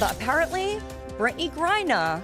So apparently, Brittney Griner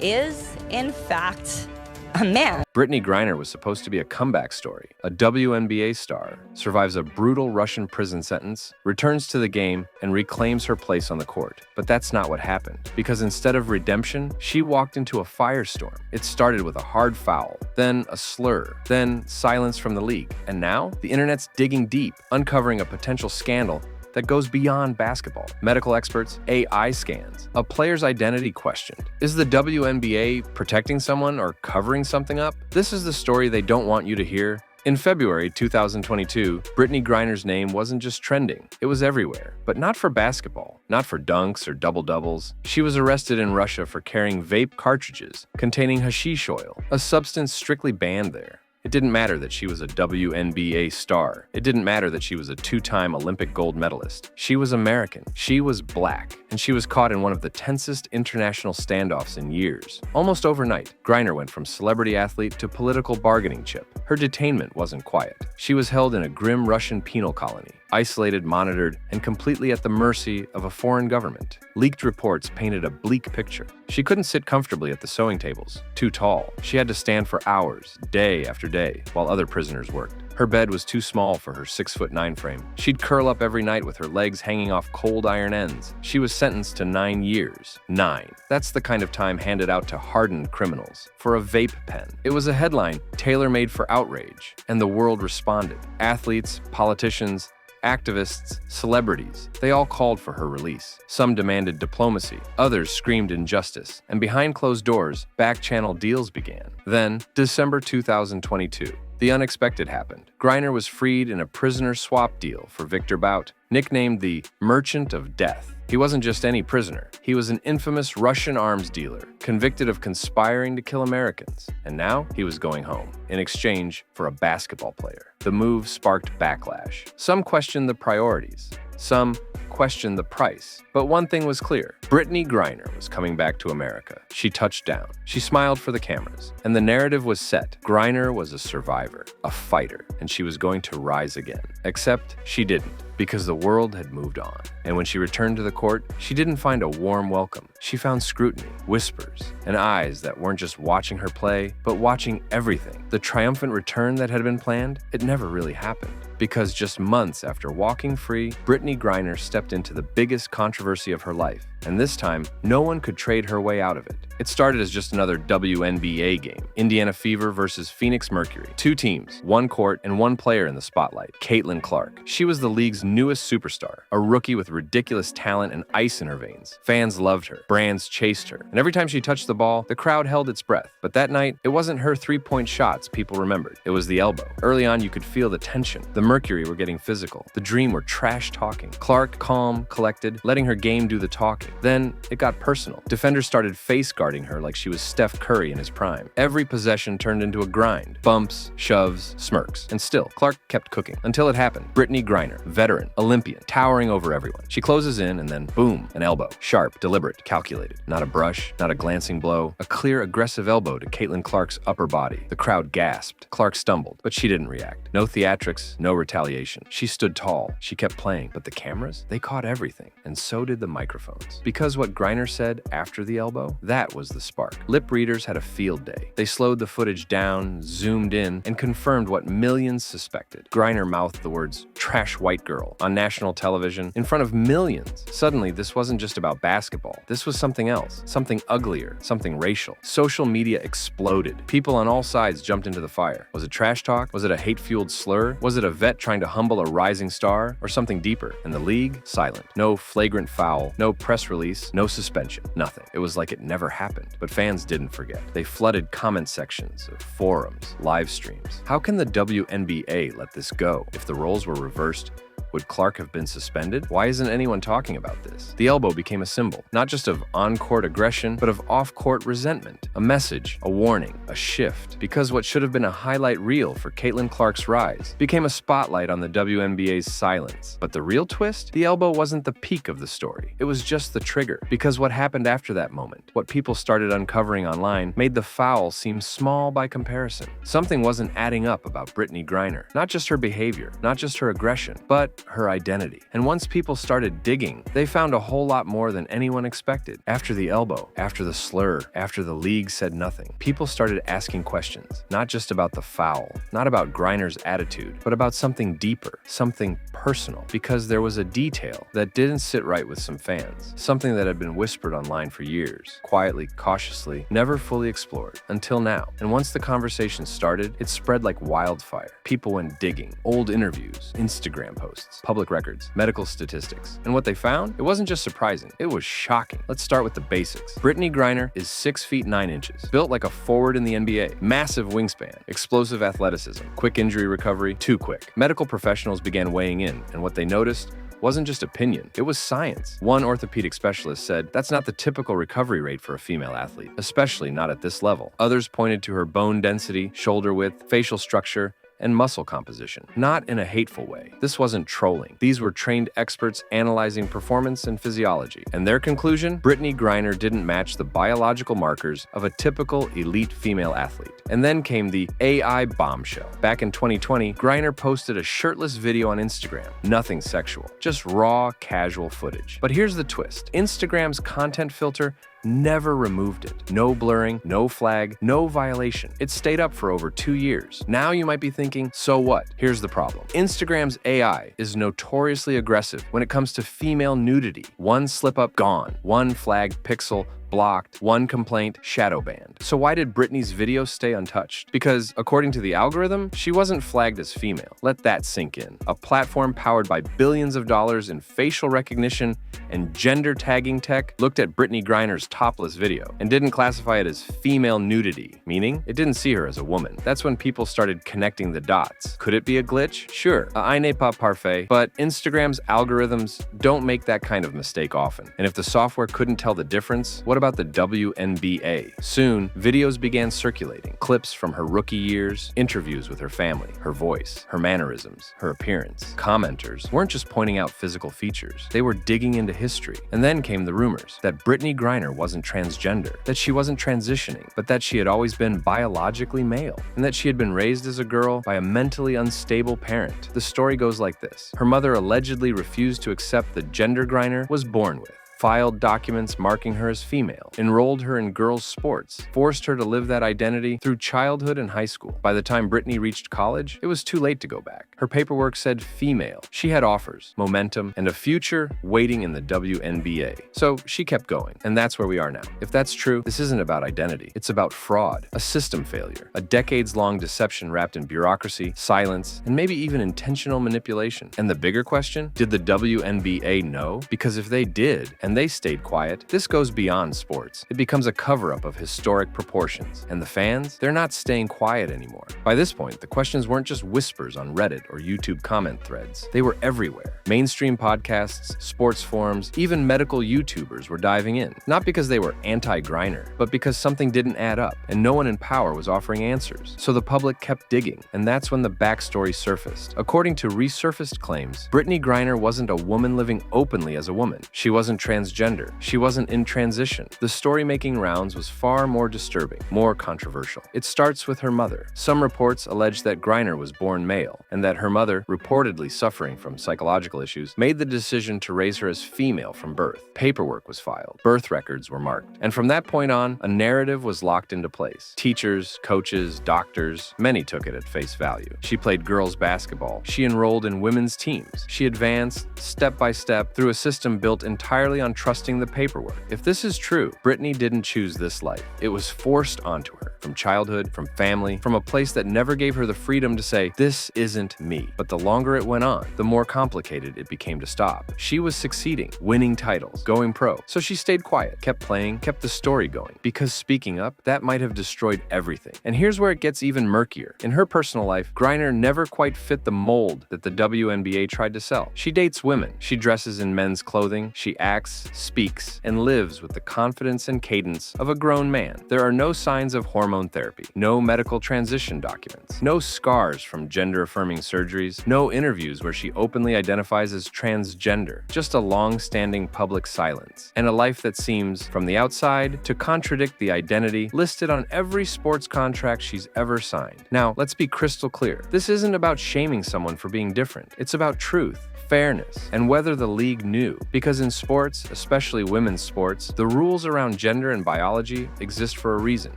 is, in fact, a man. Brittney Griner was supposed to be a comeback story. A WNBA star survives a brutal Russian prison sentence, returns to the game, and reclaims her place on the court. But that's not what happened, because instead of redemption, she walked into a firestorm. It started with a hard foul, then a slur, then silence from the league. And now, the internet's digging deep, uncovering a potential scandal that goes beyond basketball. Medical experts, AI scans, a player's identity questioned. Is the WNBA protecting someone or covering something up? This is the story they don't want you to hear. In February 2022, Brittney Griner's name wasn't just trending, it was everywhere. But not for basketball, not for dunks or double-doubles. She was arrested in Russia for carrying vape cartridges containing hashish oil, a substance strictly banned there. It didn't matter that she was a WNBA star. It didn't matter that she was a two-time Olympic gold medalist. She was American. She was black. And she was caught in one of the tensest international standoffs in years. Almost overnight, Griner went from celebrity athlete to political bargaining chip. Her detainment wasn't quiet. She was held in a grim Russian penal colony, isolated, monitored, and completely at the mercy of a foreign government. Leaked reports painted a bleak picture. She couldn't sit comfortably at the sewing tables, too tall. She had to stand for hours, day after day, while other prisoners worked. Her bed was too small for her 6'9" frame. She'd curl up every night with her legs hanging off cold iron ends. She was sentenced to 9 years. 9. That's the kind of time handed out to hardened criminals for a vape pen. It was a headline tailor-made for outrage, and the world responded. Athletes, politicians, activists, celebrities, they all called for her release. Some demanded diplomacy, others screamed injustice, and behind closed doors, back-channel deals began. Then, December 2022, the unexpected happened. Griner was freed in a prisoner swap deal for Victor Bout, nicknamed the Merchant of Death. He wasn't just any prisoner. He was an infamous Russian arms dealer, convicted of conspiring to kill Americans. And now he was going home, in exchange for a basketball player. The move sparked backlash. Some questioned the priorities. Some questioned the price. But one thing was clear. Brittney Griner was coming back to America. She touched down. She smiled for the cameras. And the narrative was set. Griner was a survivor, a fighter, and she was going to rise again. Except she didn't, because the world had moved on. And when she returned to the court, she didn't find a warm welcome. She found scrutiny, whispers, and eyes that weren't just watching her play, but watching everything. The triumphant return that had been planned, it never really happened. Because just months after walking free, Brittney Griner stepped into the biggest controversy of her life. And this time, no one could trade her way out of it. It started as just another WNBA game. Indiana Fever versus Phoenix Mercury. 2 teams, 1 court, and 1 player in the spotlight, Caitlyn Clark. She was the league's newest superstar, a rookie with ridiculous talent and ice in her veins. Fans loved her, brands chased her, and every time she touched the ball, the crowd held its breath. But that night, it wasn't her 3-point shots people remembered. It was the elbow. Early on, you could feel the tension. The Mercury were getting physical. The Dream were trash-talking. Clark, calm, collected, letting her game do the talking. Then, it got personal. Defenders started face-guarding her like she was Steph Curry in his prime. Every possession turned into a grind. Bumps, shoves, smirks. And still, Clark kept cooking. Until it happened. Brittney Griner, veteran, Olympian, towering over everyone. She closes in and then, boom, an elbow. Sharp, deliberate, calculated. Not a brush, not a glancing blow. A clear, aggressive elbow to Caitlyn Clark's upper body. The crowd gasped. Clark stumbled, but she didn't react. No theatrics, no retaliation. She stood tall. She kept playing. But the cameras, they caught everything. And so did the microphones. Because what Griner said after the elbow, that was the spark. Lip readers had a field day. They slowed the footage down, zoomed in, and confirmed what millions suspected. Griner mouthed the words, "trash white girl," on national television in front of millions. Suddenly, this wasn't just about basketball. This was something else, something uglier, something racial. Social media exploded. People on all sides jumped into the fire. Was it trash talk? Was it a hate-fueled slur? Was it a vet trying to humble a rising star? Or something deeper? And the league? Silent. No flagrant foul, no press release, no suspension, nothing. It was like it never happened. But fans didn't forget. They flooded comment sections of forums, live streams. How can the WNBA let this go? If the roles were reversed, would Clark have been suspended? Why isn't anyone talking about this? The elbow became a symbol, not just of on-court aggression, but of off-court resentment. A message, a warning, a shift. Because what should have been a highlight reel for Caitlyn Clark's rise became a spotlight on the WNBA's silence. But the real twist? The elbow wasn't the peak of the story. It was just the trigger. Because what happened after that moment, what people started uncovering online, made the foul seem small by comparison. Something wasn't adding up about Brittney Griner. Not just her behavior, not just her aggression, but her identity. And once people started digging, they found a whole lot more than anyone expected. After the elbow, after the slur, after the league said nothing, people started asking questions, not just about the foul, not about Griner's attitude, but about something deeper, something personal, because there was a detail that didn't sit right with some fans, something that had been whispered online for years, quietly, cautiously, never fully explored, until now. And once the conversation started, it spread like wildfire. People went digging, old interviews, Instagram posts, public records, medical statistics. And what they found? It wasn't just surprising, it was shocking. Let's start with the basics. Brittney Griner is 6 feet 9 inches, built like a forward in the NBA, massive wingspan, explosive athleticism, quick injury recovery, too quick. Medical professionals began weighing in, and what they noticed wasn't just opinion, it was science. One orthopedic specialist said, that's not the typical recovery rate for a female athlete, especially not at this level. Others pointed to her bone density, shoulder width, facial structure, and muscle composition, not in a hateful way. This wasn't trolling. These were trained experts analyzing performance and physiology. And their conclusion? Brittney Griner didn't match the biological markers of a typical elite female athlete. And then came the AI Bombshell. Back in 2020, Griner posted a shirtless video on Instagram. Nothing sexual, just raw, casual footage. But here's the twist. Instagram's content filter never removed it. No blurring, no flag, no violation. It stayed up for over 2 years. Now you might be thinking, so what? Here's the problem. Instagram's AI is notoriously aggressive when it comes to female nudity. One slip up, gone. One flagged pixel, blocked. One complaint, shadow banned. So why did Brittney's video stay untouched? Because according to the algorithm, she wasn't flagged as female. Let that sink in. A platform powered by billions of dollars in facial recognition and gender tagging tech looked at Brittney Griner's topless video and didn't classify it as female nudity, meaning it didn't see her as a woman. That's when people started connecting the dots. Could it be a glitch? Sure, I n'est pas parfait, but Instagram's algorithms don't make that kind of mistake often. And if the software couldn't tell the difference, what about the WNBA? Soon, videos began circulating, clips from her rookie years, interviews with her family, her voice, her mannerisms, her appearance. Commenters weren't just pointing out physical features, they were digging into history. And then came the rumors that Brittney Griner wasn't transgender, that she wasn't transitioning, but that she had always been biologically male, and that she had been raised as a girl by a mentally unstable parent. The story goes like this. Her mother allegedly refused to accept the gender Griner was born with, filed documents marking her as female, enrolled her in girls' sports, forced her to live that identity through childhood and high school. By the time Brittney reached college, it was too late to go back. Her paperwork said female. She had offers, momentum, and a future waiting in the WNBA. So she kept going, and that's where we are now. If that's true, this isn't about identity. It's about fraud, a system failure, a decades-long deception wrapped in bureaucracy, silence, and maybe even intentional manipulation. And the bigger question, did the WNBA know? Because if they did, and they stayed quiet, this goes beyond sports. It becomes a cover-up of historic proportions. And the fans, they're not staying quiet anymore. By this point, the questions weren't just whispers on Reddit or YouTube comment threads. They were everywhere. Mainstream podcasts, sports forums, even medical YouTubers were diving in. Not because they were anti-Griner, but because something didn't add up, and no one in power was offering answers. So the public kept digging, and that's when the backstory surfaced. According to resurfaced claims, Brittney Griner wasn't a woman living openly as a woman. She wasn't transgender. She wasn't in transition. The story making rounds was far more disturbing, more controversial. It starts with her mother. Some reports allege that Griner was born male, and that her mother, reportedly suffering from psychological issues, made the decision to raise her as female from birth. Paperwork was filed. Birth records were marked. And from that point on, a narrative was locked into place. Teachers, coaches, doctors, many took it at face value. She played girls basketball. She enrolled in women's teams. She advanced, step by step, through a system built entirely on trusting the paperwork. If this is true, Brittney didn't choose this life. It was forced onto her, from childhood, from family, from a place that never gave her the freedom to say, this isn't me. But the longer it went on, the more complicated it became to stop. She was succeeding, winning titles, going pro. So she stayed quiet, kept playing, kept the story going. Because speaking up, that might have destroyed everything. And here's where it gets even murkier. In her personal life, Griner never quite fit the mold that the WNBA tried to sell. She dates women. She dresses in men's clothing. She acts, speaks, and lives with the confidence and cadence of a grown man. There are no signs of hormone therapy, no medical transition documents, no scars from gender-affirming surgeries, no interviews where she openly identifies as transgender, just a long-standing public silence, and a life that seems, from the outside, to contradict the identity listed on every sports contract she's ever signed. Now, let's be crystal clear. This isn't about shaming someone for being different. It's about truth, fairness, and whether the league knew. Because in sports, especially women's sports, the rules around gender and biology exist for a reason: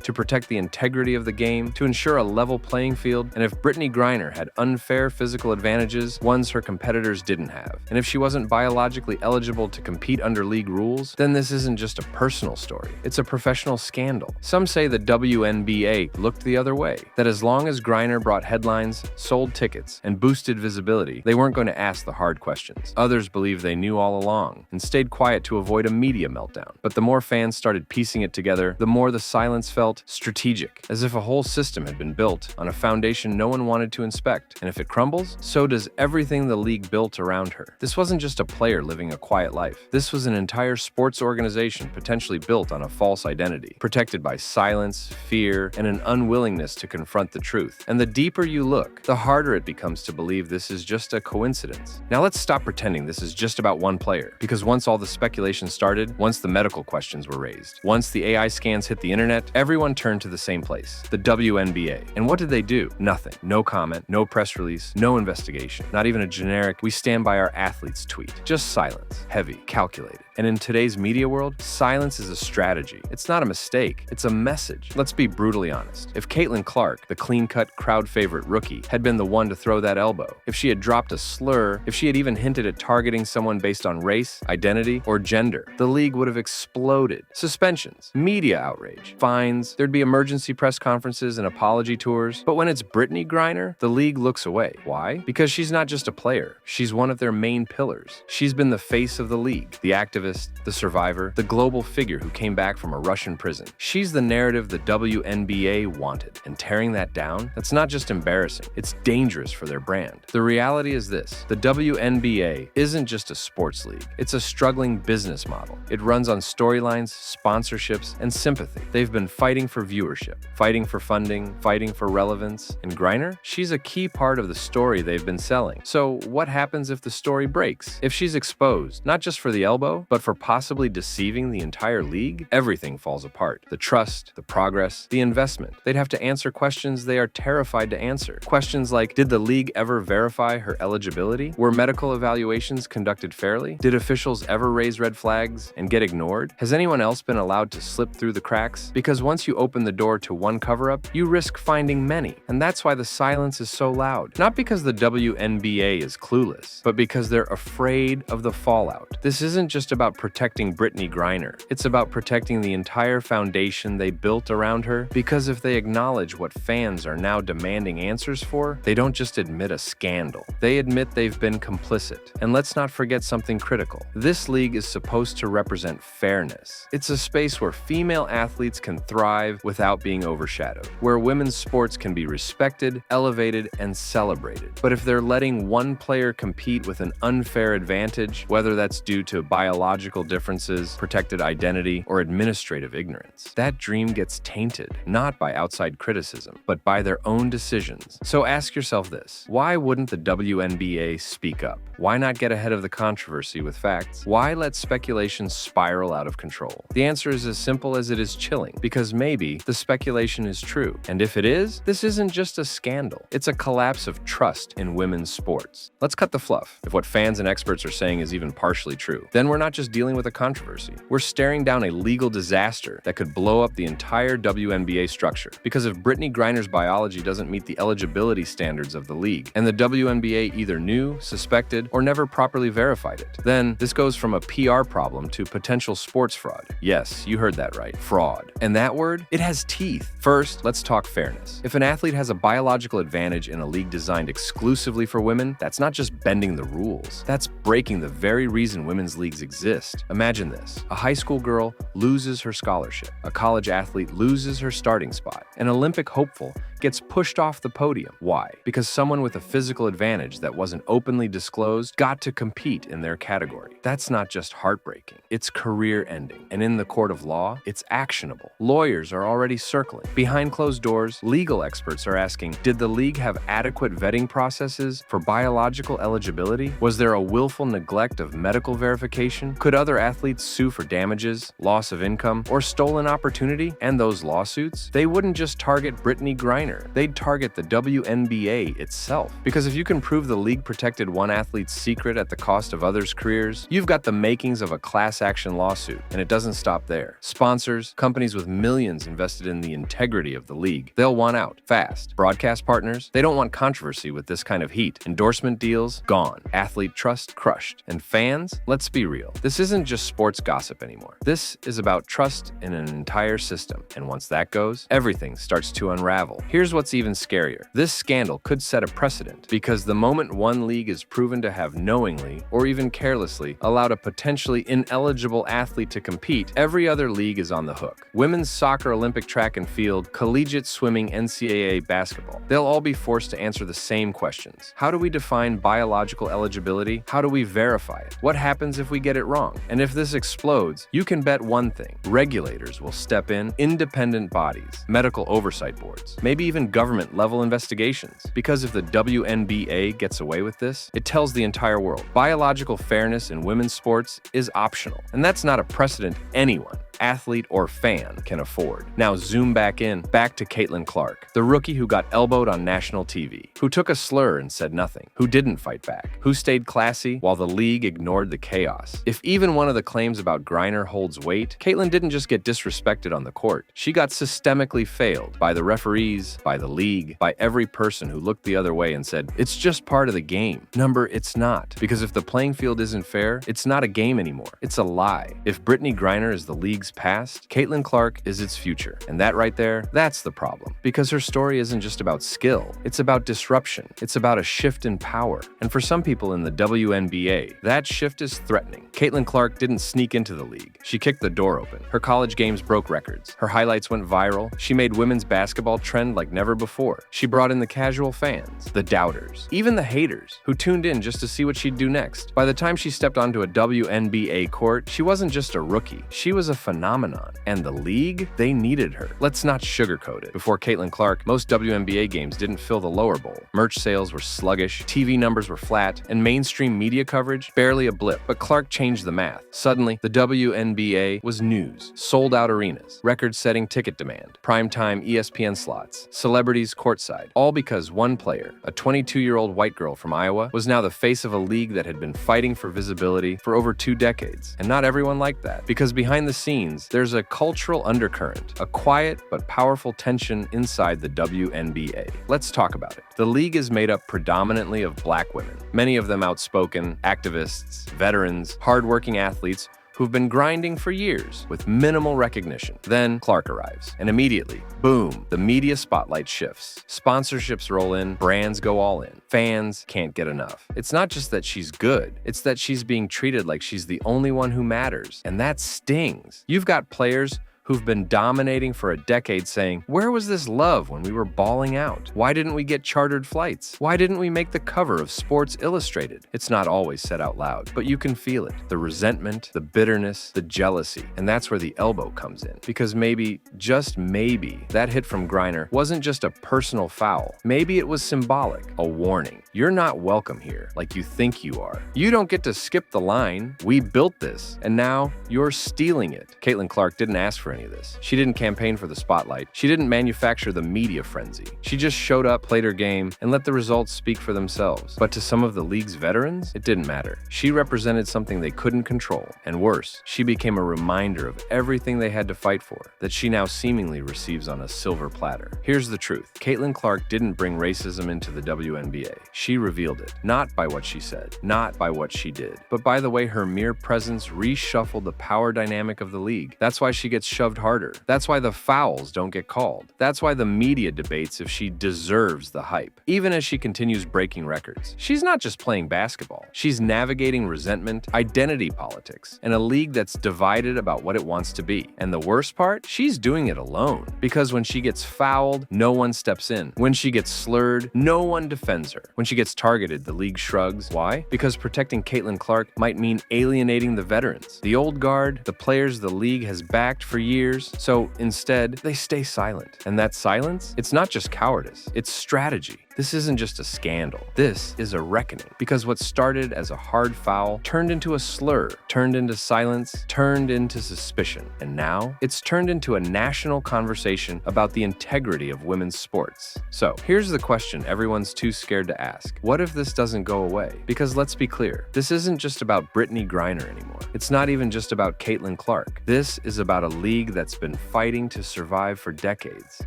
to protect the integrity of the game, to ensure a level playing field. And if Brittney Griner had unfair physical advantages, ones her competitors didn't have, and if she wasn't biologically eligible to compete under league rules, then this isn't just a personal story, it's a professional scandal. Some say the WNBA looked the other way, that as long as Griner brought headlines, sold tickets, and boosted visibility, they weren't going to ask the hard questions. Others believe they knew all along and stayed quiet to avoid a media meltdown. But the more fans started piecing it together, the more the silence felt strategic, as if a whole system had been built on a foundation no one wanted to inspect. And if it crumbles, so does everything the league built around her. This wasn't just a player living a quiet life. This was an entire sports organization potentially built on a false identity, protected by silence, fear, and an unwillingness to confront the truth. And the deeper you look, the harder it becomes to believe this is just a coincidence. Now let's stop pretending this is just about one player, because once all the speculation started, once the medical questions were raised, once the AI scans hit the internet, everyone turned to the same place, the WNBA. And what did they do? Nothing. No comment, no press release, no investigation, not even a generic "we stand by our athletes" tweet. Just silence, heavy, calculated. And in today's media world, silence is a strategy. It's not a mistake, it's a message. Let's be brutally honest. If Caitlyn Clark, the clean-cut crowd favorite rookie, had been the one to throw that elbow, if she had dropped a slur, if she had even hinted at targeting someone based on race, identity, or gender, the league would have exploded. Suspensions, media outrage, fines, there'd be emergency press conferences and apology tours. But when it's Brittney Griner, the league looks away. Why? Because she's not just a player, she's one of their main pillars. She's been the face of the league, the activist, the survivor, the global figure who came back from a Russian prison. She's the narrative the WNBA wanted, and tearing that down, that's not just embarrassing, it's dangerous for their brand. The reality is this: the WNBA isn't just a sports league, it's a struggling business model. It runs on storylines, sponsorships, and sympathy. They've been fighting for viewership, fighting for funding, fighting for relevance. And Griner? She's a key part of the story they've been selling. So what happens if the story breaks? If she's exposed, not just for the elbow, but for possibly deceiving the entire league? Everything falls apart. The trust, the progress, the investment. They'd have to answer questions they are terrified to answer. Questions like, did the league ever verify her eligibility? Were medical evaluations conducted fairly? Did officials ever raise red flags and get ignored? Has anyone else been allowed to slip through the cracks? Because once you open the door to one cover-up, you risk finding many. And that's why the silence is so loud. Not because the WNBA is clueless, but because they're afraid of the fallout. This isn't just about protecting Brittney Griner. It's about protecting the entire foundation they built around her, because if they acknowledge what fans are now demanding answers for, they don't just admit a scandal. They admit they've been complicit. And let's not forget something critical. This league is supposed to represent fairness. It's a space where female athletes can thrive without being overshadowed, where women's sports can be respected, elevated, and celebrated. But if they're letting one player compete with an unfair advantage, whether that's due to biological differences, protected identity, or administrative ignorance, that dream gets tainted, not by outside criticism, but by their own decisions. So ask yourself this: why wouldn't the WNBA speak up? Why not get ahead of the controversy with facts? Why let speculation spiral out of control? The answer is as simple as it is chilling, because maybe the speculation is true. And if it is, this isn't just a scandal. It's a collapse of trust in women's sports. Let's cut the fluff. If what fans and experts are saying is even partially true, then we're not just dealing with a controversy. We're staring down a legal disaster that could blow up the entire WNBA structure. Because if Brittney Griner's biology doesn't meet the eligibility standards of the league, and the WNBA either knew, suspected, or never properly verified it, then this goes from a PR problem to potential sports fraud. Yes, you heard that right. Fraud. And that word, it has teeth. First, let's talk fairness. If an athlete has a biological advantage in a league designed exclusively for women, that's not just bending the rules. That's breaking the very reason women's leagues exist. Imagine this: a high school girl loses her scholarship, a college athlete loses her starting spot, an Olympic hopeful gets pushed off the podium. Why? Because someone with a physical advantage that wasn't openly disclosed got to compete in their category. That's not just heartbreaking, it's career-ending. And in the court of law, it's actionable. Lawyers are already circling. Behind closed doors, legal experts are asking, did the league have adequate vetting processes for biological eligibility? Was there a willful neglect of medical verification? Could other athletes sue for damages, loss of income, or stolen opportunity? And those lawsuits, they wouldn't just target Brittney Griner. Griner. They'd target the WNBA itself. Because if you can prove the league protected one athlete's secret at the cost of others' careers, you've got the makings of a class action lawsuit. And it doesn't stop there. Sponsors, companies with millions invested in the integrity of the league, they'll want out fast. Broadcast partners, they don't want controversy with this kind of heat. Endorsement deals, gone. Athlete trust, crushed. And fans, let's be real. This isn't just sports gossip anymore. This is about trust in an entire system. And once that goes, everything starts to unravel. Here's what's even scarier. This scandal could set a precedent, because the moment one league is proven to have knowingly or even carelessly allowed a potentially ineligible athlete to compete, every other league is on the hook. Women's soccer, Olympic track and field, collegiate swimming, NCAA basketball. They'll all be forced to answer the same questions. How do we define biological eligibility? How do we verify it? What happens if we get it wrong? And if this explodes, you can bet one thing: regulators will step in, independent bodies, medical oversight boards, maybe even government-level investigations. Because if the WNBA gets away with this, it tells the entire world biological fairness in women's sports is optional. And that's not a precedent anyone, athlete or fan, can afford. Now zoom back to Caitlyn Clark, the rookie who got elbowed on national TV, who took a slur and said nothing, who didn't fight back, who stayed classy while the league ignored the chaos. If even one of the claims about Griner holds weight, Caitlyn didn't just get disrespected on the court. She got systemically failed by the referees, by the league, by every person who looked the other way and said, it's just part of the game. It's not. Because if the playing field isn't fair, it's not a game anymore. It's a lie. If Brittney Griner is the league's past, Caitlyn Clark is its future. And that right there, that's the problem. Because her story isn't just about skill, it's about disruption. It's about a shift in power. And for some people in the WNBA, that shift is threatening. Caitlyn Clark didn't sneak into the league. She kicked the door open. Her college games broke records. Her highlights went viral. She made women's basketball trend like never before. She brought in the casual fans, the doubters, even the haters who tuned in just to see what she'd do next. By the time she stepped onto a WNBA court, she wasn't just a rookie. She was a phenomenon. And the league, they needed her. Let's not sugarcoat it. Before Caitlyn Clark, most WNBA games didn't fill the lower bowl. Merch sales were sluggish, TV numbers were flat, and mainstream media coverage barely a blip. But Clark changed the math. Suddenly, the WNBA was news. Sold-out arenas, record-setting ticket demand, primetime ESPN slots, celebrities courtside, all because one player, a 22-year-old white girl from Iowa, was now the face of a league that had been fighting for visibility for over 2 decades. And not everyone liked that, because behind the scenes, there's a cultural undercurrent, a quiet but powerful tension inside the WNBA. Let's talk about it. The league is made up predominantly of black women, many of them outspoken, activists, veterans, hardworking athletes who've been grinding for years with minimal recognition. Then Clark arrives, and immediately, boom, the media spotlight shifts. Sponsorships roll in, brands go all in. Fans can't get enough. It's not just that she's good, it's that she's being treated like she's the only one who matters, and that stings. You've got players who've been dominating for a decade saying, where was this love when we were balling out? Why didn't we get chartered flights? Why didn't we make the cover of Sports Illustrated? It's not always said out loud, but you can feel it. The resentment, the bitterness, the jealousy. And that's where the elbow comes in. Because maybe, just maybe, that hit from Griner wasn't just a personal foul. Maybe it was symbolic, a warning. You're not welcome here like you think you are. You don't get to skip the line. We built this, and now you're stealing it. Caitlyn Clark didn't ask for any of this. She didn't campaign for the spotlight. She didn't manufacture the media frenzy. She just showed up, played her game, and let the results speak for themselves. But to some of the league's veterans, it didn't matter. She represented something they couldn't control. And worse, she became a reminder of everything they had to fight for, that she now seemingly receives on a silver platter. Here's the truth. Caitlyn Clark didn't bring racism into the WNBA. She revealed it, not by what she said, not by what she did, but by the way her mere presence reshuffled the power dynamic of the league. That's why she gets shoved harder. That's why the fouls don't get called. That's why the media debates if she deserves the hype, even as she continues breaking records. She's not just playing basketball. She's navigating resentment, identity politics, and a league that's divided about what it wants to be. And the worst part? She's doing it alone. Because when she gets fouled, no one steps in. When she gets slurred, no one defends her. When she gets targeted, the league shrugs. Why? Because protecting Caitlyn Clark might mean alienating the veterans, the old guard, the players the league has backed for years. So instead, they stay silent. And that silence, it's not just cowardice, it's strategy. This isn't just a scandal. This is a reckoning. Because what started as a hard foul turned into a slur, turned into silence, turned into suspicion. And now, it's turned into a national conversation about the integrity of women's sports. So, here's the question everyone's too scared to ask. What if this doesn't go away? Because let's be clear, this isn't just about Brittney Griner anymore. It's not even just about Caitlyn Clark. This is about a league that's been fighting to survive for decades,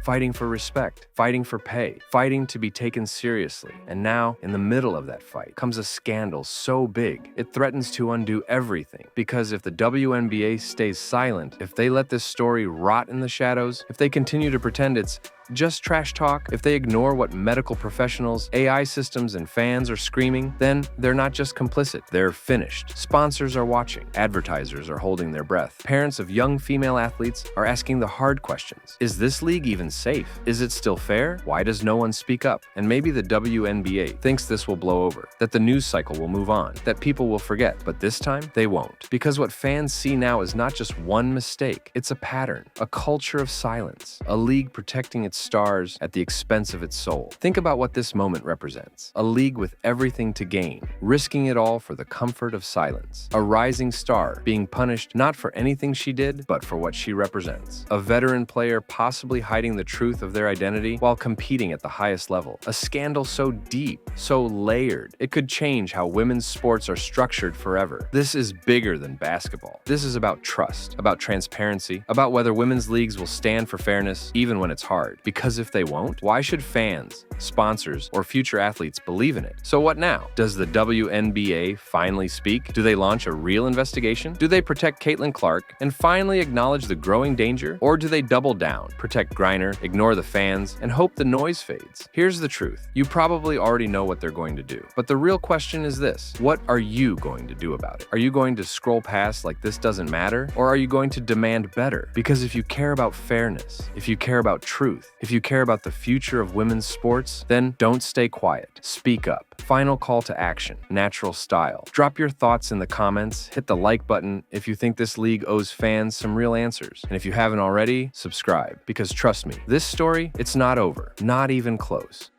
fighting for respect, fighting for pay, fighting to be taken seriously. And now, in the middle of that fight, comes a scandal so big, it threatens to undo everything. Because if the WNBA stays silent, if they let this story rot in the shadows, if they continue to pretend it's just trash talk, if they ignore what medical professionals, AI systems, and fans are screaming, then they're not just complicit, they're finished. Sponsors are watching, advertisers are holding their breath. Parents of young female athletes are asking the hard questions. Is this league even safe? Is it still fair? Why does no one speak up? And maybe the WNBA thinks this will blow over, that the news cycle will move on, that people will forget, but this time they won't. Because what fans see now is not just one mistake, it's a pattern, a culture of silence, a league protecting its stars at the expense of its soul. Think about what this moment represents. A league with everything to gain, risking it all for the comfort of silence. A rising star being punished not for anything she did, but for what she represents. A veteran player possibly hiding the truth of their identity while competing at the highest level. A scandal so deep, so layered, it could change how women's sports are structured forever. This is bigger than basketball. This is about trust, about transparency, about whether women's leagues will stand for fairness even when it's hard. Because if they won't, why should fans, sponsors, or future athletes believe in it? So what now? Does the WNBA finally speak? Do they launch a real investigation? Do they protect Caitlyn Clark and finally acknowledge the growing danger? Or do they double down, protect Griner, ignore the fans, and hope the noise fades? Here's the truth. You probably already know what they're going to do. But the real question is this: what are you going to do about it? Are you going to scroll past like this doesn't matter? Or are you going to demand better? Because if you care about fairness, if you care about truth, if you care about the future of women's sports, then don't stay quiet. Speak up. Final call to action. Natural style. Drop your thoughts in the comments. Hit the like button if you think this league owes fans some real answers. And if you haven't already, subscribe. Because trust me, this story, it's not over. Not even close.